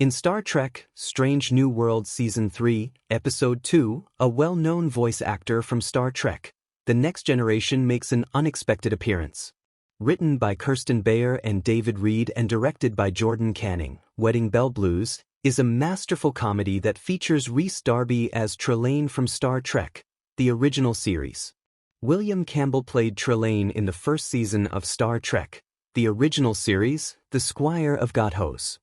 In Star Trek, Strange New Worlds Season 3, Episode 2, a well-known voice actor from Star Trek, The Next Generation makes an unexpected appearance. Written by Kirsten Beyer and David Reed and directed by Jordan Canning, Wedding Bell Blues is a masterful comedy that features Rhys Darby as Trelane from Star Trek, the original series. William Campbell played Trelane in the first season of Star Trek, the original series, The Squire of Gothos.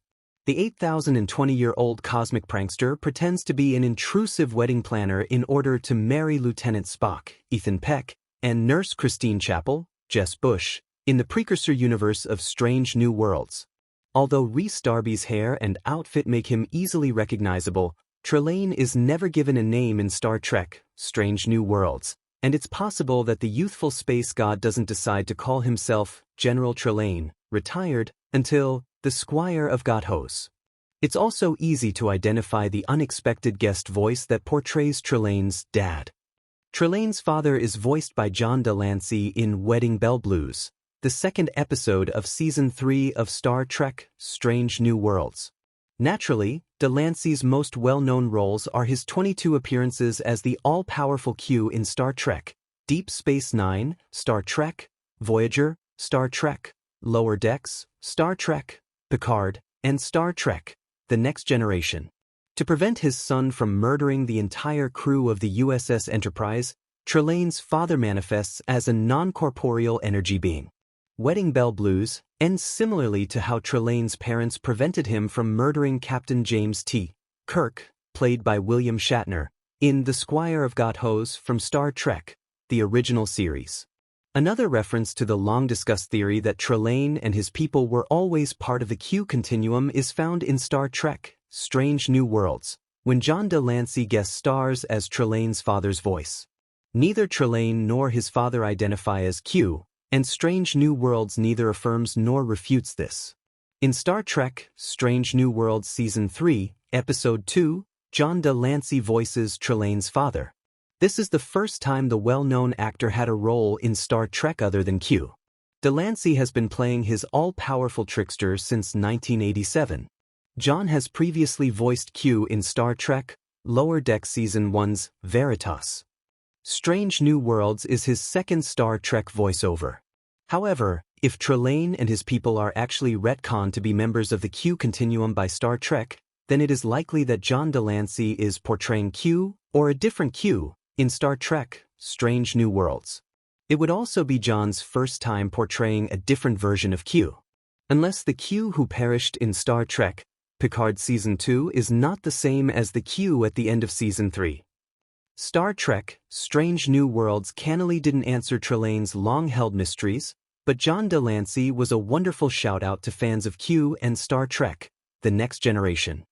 The 8,020-year-old cosmic prankster pretends to be an intrusive wedding planner in order to marry Lieutenant Spock, Ethan Peck, and Nurse Christine Chapel, Jess Bush, in the precursor universe of Strange New Worlds. Although Rhys Darby's hair and outfit make him easily recognizable, Trelane is never given a name in Star Trek, Strange New Worlds, and it's possible that the youthful space god doesn't decide to call himself General Trelane, retired, until The Squire of Gothos. It's also easy to identify the unexpected guest voice that portrays Trelane's dad. Trelane's father is voiced by John Delancey in Wedding Bell Blues, the second episode of Season 3 of Star Trek, Strange New Worlds. Naturally, Delancey's most well-known roles are his 22 appearances as the all-powerful Q in Star Trek, Deep Space Nine, Star Trek, Voyager, Star Trek, Lower Decks, Star Trek, Picard, and Star Trek, The Next Generation. To prevent his son from murdering the entire crew of the USS Enterprise, Trelane's father manifests as a non-corporeal energy being. Wedding Bell Blues ends similarly to how Trelane's parents prevented him from murdering Captain James T. Kirk, played by William Shatner, in The Squire of Gothos from Star Trek, the original series. Another reference to the long-discussed theory that Trelane and his people were always part of the Q continuum is found in Star Trek, Strange New Worlds, when John Delancey guest stars as Trelane's father's voice. Neither Trelane nor his father identify as Q, and Strange New Worlds neither affirms nor refutes this. In Star Trek, Strange New Worlds Season 3, Episode 2, John Delancey voices Trelane's father. This is the first time the well-known actor had a role in Star Trek other than Q. Delancey has been playing his all-powerful trickster since 1987. John has previously voiced Q in Star Trek, Lower Decks Season 1's Veritas. Strange New Worlds is his second Star Trek voiceover. However, if Trelane and his people are actually retconned to be members of the Q continuum by Star Trek, then it is likely that John Delancey is portraying Q, or a different Q, in Star Trek, Strange New Worlds. It would also be John's first time portraying a different version of Q. Unless the Q who perished in Star Trek, Picard Season 2 is not the same as the Q at the end of Season 3. Star Trek, Strange New Worlds cannily didn't answer Trelane's long-held mysteries, but John Delancey was a wonderful shout-out to fans of Q and Star Trek, The Next Generation.